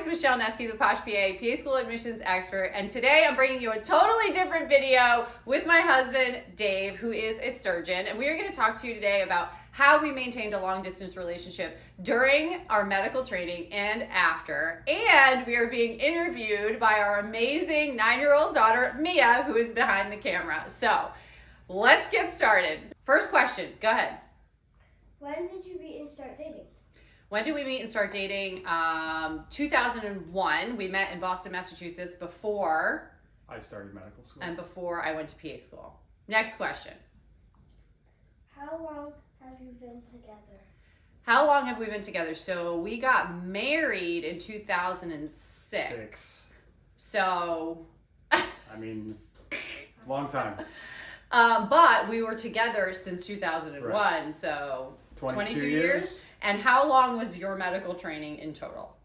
it's Michelle Neske, the Posh PA School admissions expert, and today I'm bringing you a totally different video with my husband, Dave, who is a surgeon, and we are going to talk to you today about how we maintained a long-distance relationship during our medical training and after, and we are being interviewed by our amazing 9-year-old daughter, Mia, who is behind the camera. So, let's get started. First question, go ahead. When did you meet and start dating? When did we meet and start dating? 2001. We met in Boston, Massachusetts before I started medical school. and before I went to PA school. Next question. How long have you been together? How long have we been together? So we got married in 2006. Six. So, I mean, long time. but we were together since 2001. Right. So 22 years. And how long was your medical training in total?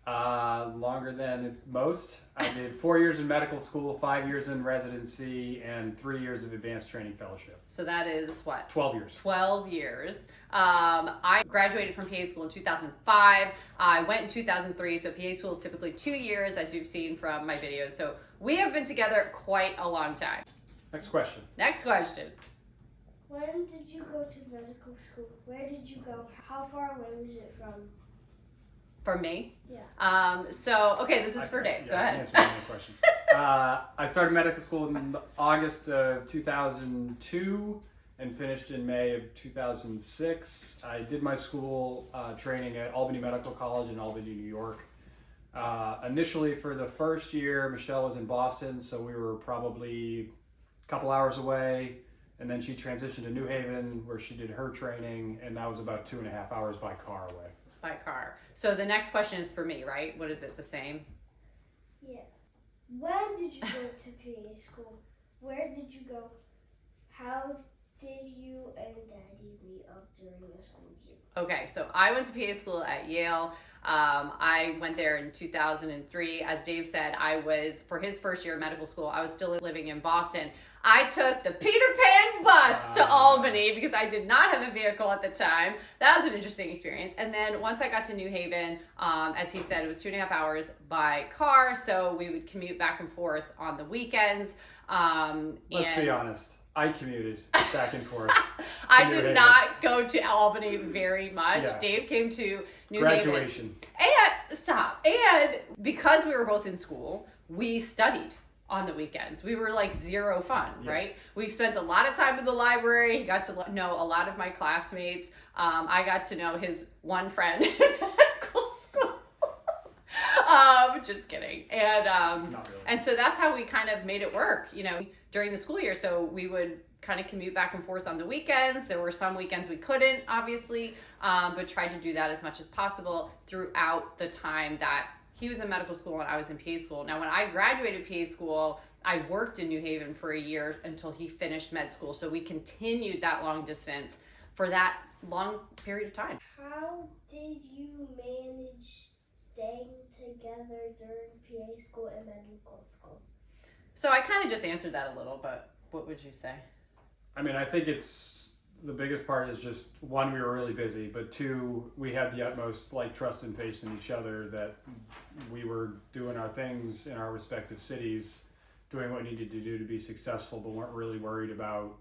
Longer than most. I did 4 years in medical school, 5 years in residency, and 3 years of advanced training fellowship. So that is what? 12 years. 12 years. I graduated from PA school in 2005. I went in 2003, so PA school is typically 2 years, as you've seen from my videos. So we have been together quite a long time. Next question. Next question. When did you go to medical school? Where did you go? How far away was it from? For me? Yeah. Okay, this is for Dave. Go I can ahead. answer any questions. I started medical school in August of 2002 and finished in May of 2006. I did my school training at Albany Medical College in Albany, New York. Initially, for the first year, Michelle was in Boston, so we were probably a couple hours away. And then she transitioned to New Haven, where she did her training, and that was about 2.5 hours by car away. By car. So the next question is for me, right? What is it? The same? Yeah. When did you go to PA school? Where did you go? How did you and Daddy meet up during the school year? Okay, so I went to PA school at Yale. I went there in 2003. As Dave said, for his first year of medical school, I was still living in Boston. I took the Peter Pan bus to Albany because I did not have a vehicle at the time. That was an interesting experience. And then once I got to New Haven, as he said, it was 2.5 hours by car. So we would commute back and forth on the weekends. Let's be honest. I commuted back and forth. I did not go to Albany very much. Yeah. Dave came to New Graduation. Haven. And because we were both in school, we studied on the weekends. We were like zero fun, Yes. right? We spent a lot of time in the library. He got to know a lot of my classmates. I got to know his one friend in medical school. Just kidding. And Not really. and so that's how we kind of made it work, during the school year. So we would kind of commute back and forth on the weekends. There were some weekends we couldn't, obviously, but tried to do that as much as possible throughout the time that he was in medical school and I was in PA school. Now, when I graduated PA school, I worked in New Haven for a year until he finished med school. So we continued that long distance for that long period of time. How did you manage staying together during PA school and medical school? So I kind of just answered that a little, but what would you say? I mean, I think the biggest part is just, one, we were really busy, but two, we had the utmost trust and faith in each other that we were doing our things in our respective cities, doing what we needed to do to be successful, but weren't really worried about,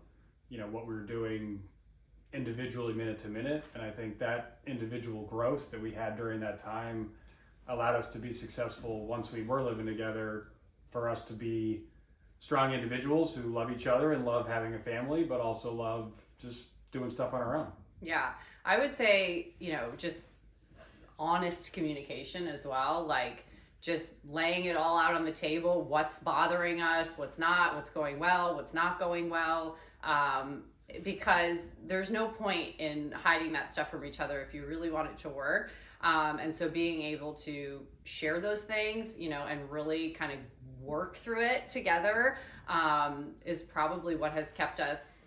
what we were doing individually minute to minute. And I think that individual growth that we had during that time allowed us to be successful once we were living together, for us to be strong individuals who love each other and love having a family, but also love just doing stuff on our own. Yeah, I would say, just honest communication as well, just laying it all out on the table, what's bothering us, what's not, what's going well, what's not going well, because there's no point in hiding that stuff from each other if you really want it to work. And so being able to share those things, and really kind of work through it together is probably what has kept us,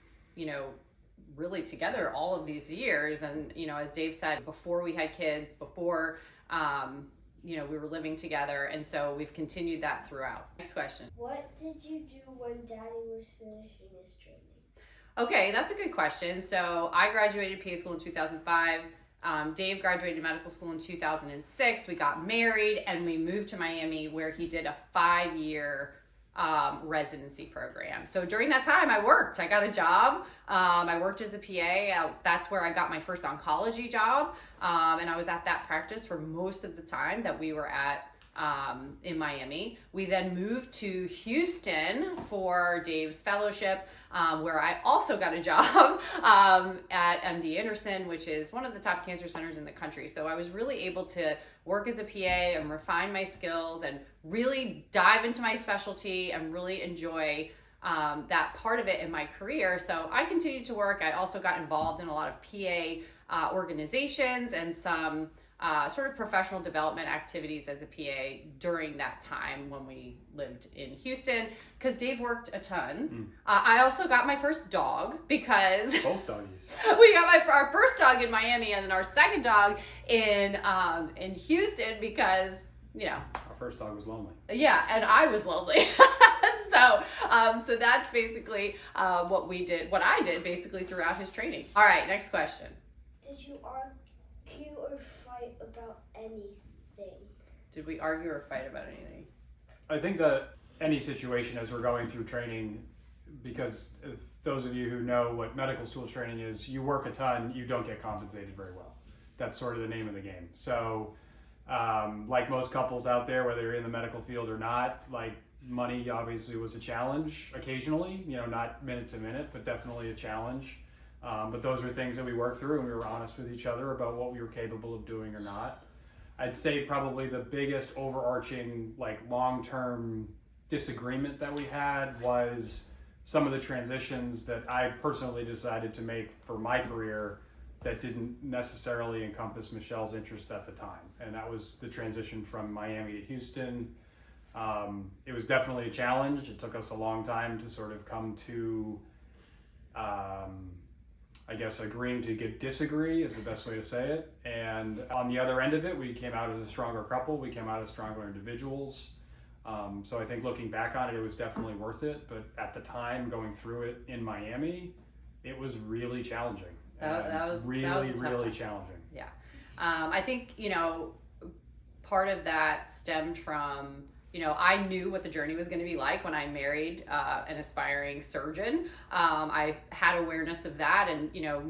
really together all of these years. And, as Dave said, before we had kids, before, we were living together. And so we've continued that throughout. Next question. What did you do when Daddy was finishing his training? Okay, that's a good question. So I graduated PA school in 2005. Dave graduated medical school in 2006. We got married and we moved to Miami, where he did a 5-year residency program. So during that time, I worked. I got a job. I worked as a PA. That's where I got my first oncology job. And I was at that practice for most of the time that we were at in Miami. We then moved to Houston for Dave's fellowship, where I also got a job at MD Anderson, which is one of the top cancer centers in the country. So I was really able to work as a PA and refine my skills and really dive into my specialty and really enjoy that part of it in my career. So I continued to work. I also got involved in a lot of PA organizations and some sort of professional development activities as a PA during that time when we lived in Houston, because Dave worked a ton. I also got my first dog because Both doggies. we got our first dog in Miami and then our second dog in Houston because, you know, Our first dog was lonely. yeah, and I was lonely. So that's basically what I did basically throughout his training. All right, next question. Did you argue or fight about anything? Did we argue or fight about anything? I think that any situation as we're going through training, because if those of you who know what medical school training is, you work a ton, you don't get compensated very well. That's sort of the name of the game. So like most couples out there, whether you're in the medical field or not, like money obviously was a challenge occasionally, you know, not minute to minute, but definitely a challenge. But those were things that we worked through, and we were honest with each other about what we were capable of doing or not. I'd say probably the biggest overarching, like, long-term disagreement that we had was some of the transitions that I personally decided to make for my career that didn't necessarily encompass Michelle's interest at the time. And that was the transition from Miami to Houston. It was definitely a challenge. It took us a long time to sort of come to, I guess, agreeing to disagree is the best way to say it. And on the other end of it, we came out as a stronger couple. We came out as stronger individuals. So I think looking back on it, it was definitely worth it. But at the time, going through it in Miami, it was really challenging. That was really a tough time. challenging. Yeah. I think, you know, part of that stemmed from, you know, I knew what the journey was going to be like when I married an aspiring surgeon. I had awareness of that and, you know,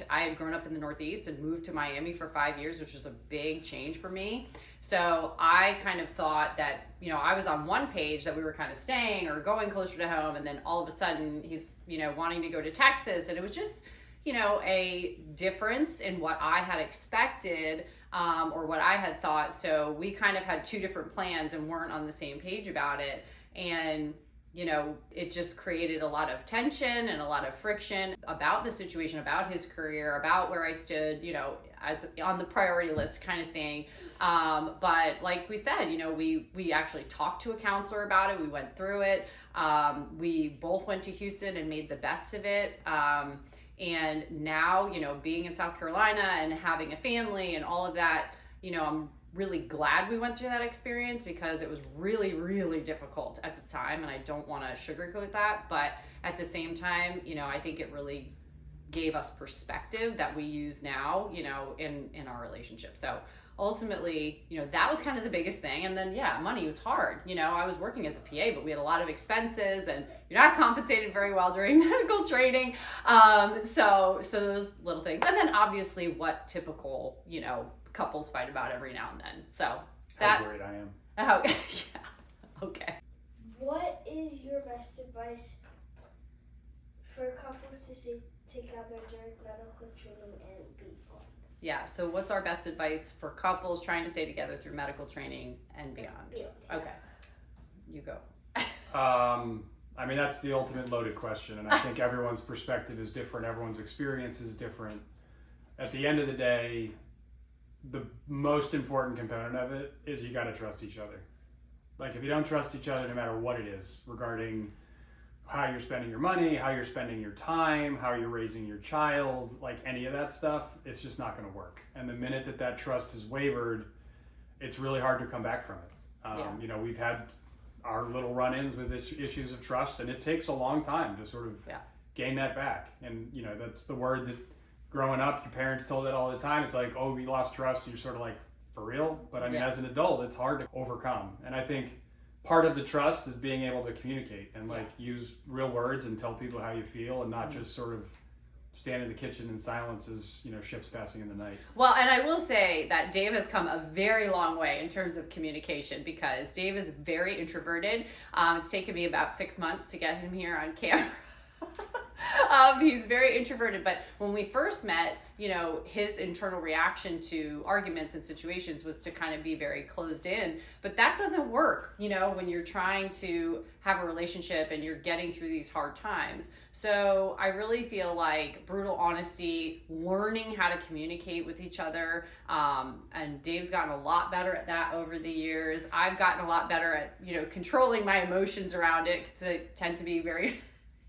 I had grown up in the Northeast and moved to Miami for 5 years, which was a big change for me. So I kind of thought that, you know, I was on one page that we were kind of staying or going closer to home. And then all of a sudden he's, you know, wanting to go to Texas. And it was just, you know, a difference in what I had expected or what I had thought. So we kind of had two different plans and weren't on the same page about it. And, you know, it just created a lot of tension and a lot of friction about the situation, about his career, about where I stood, you know, as on the priority list kind of thing. But like we said, you know, we actually talked to a counselor about it. We went through it. We both went to Houston and made the best of it. And now, you know, being in South Carolina and having a family and all of that, you know, I'm really glad we went through that experience because it was really, really difficult at the time. And I don't want to sugarcoat that. But at the same time, you know, I think it really gave us perspective that we use now, you know, in our relationship. So ultimately, you know, that was kind of the biggest thing. And then, yeah, money was hard. You know, I was working as a PA, but we had a lot of expenses and you're not compensated very well during medical training. So those little things. And then obviously what typical, you know, couples fight about every now and then. So that. How great I am. Oh, yeah. Okay. What is your best advice for couples to stay together during medical training and beyond? Yeah, so what's our best advice for couples trying to stay together through medical training and beyond? Okay, you go. I mean, that's the ultimate loaded question, and I think everyone's perspective is different, everyone's experience is different. At the end of the day, the most important component of it is you got to trust each other. Like, if you don't trust each other, no matter what it is, regarding how you're spending your money, how you're spending your time, how you're raising your child, like any of that stuff, it's just not going to work. And the minute that trust is wavered, it's really hard to come back from it. You know, we've had our little run-ins with issues of trust, and it takes a long time to sort of gain that back. And, you know, that's the word that growing up, your parents told it all the time. It's like, oh, we lost trust. You're sort of like, for real? But I mean, as an adult, it's hard to overcome. And I think part of the trust is being able to communicate and like use real words and tell people how you feel, and not just sort of stand in the kitchen in silence as, you know, ships passing in the night. Well, and I will say that Dave has come a very long way in terms of communication, because Dave is very introverted. It's taken me about 6 months to get him here on camera. He's very introverted, but when we first met, you know, his internal reaction to arguments and situations was to kind of be very closed in. But that doesn't work, you know, when you're trying to have a relationship and you're getting through these hard times. So I really feel like brutal honesty, learning how to communicate with each other, and Dave's gotten a lot better at that over the years. I've gotten a lot better at, you know, controlling my emotions around it, because I tend to be very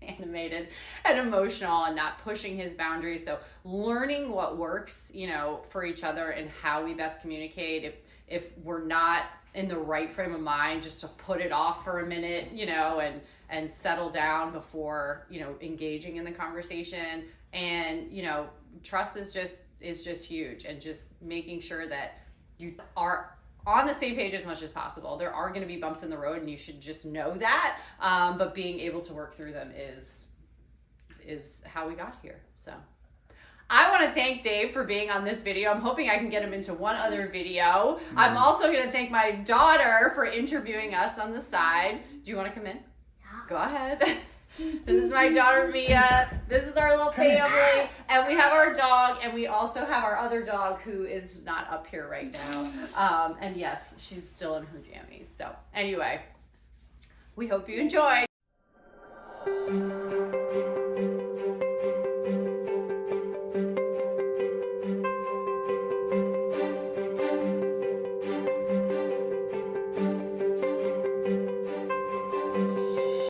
animated and emotional and not pushing his boundaries. So learning what works, you know, for each other and how we best communicate. If we're not in the right frame of mind, just to put it off for a minute, you know, and settle down before, you know, engaging in the conversation. And, you know, trust is just huge, and just making sure that you are on the same page as much as possible. There are going to be bumps in the road, and you should just know that. But being able to work through them is how we got here. So I want to thank Dave for being on this video. I'm hoping I can get him into one other video. I'm also going to thank my daughter for interviewing us on the side. Do you want to come in? Go ahead. This is my daughter Mia. This is our little family, and we have our dog, and we also have our other dog who is not up here right now. And yes, she's still in her jammies. So anyway, we hope you enjoy.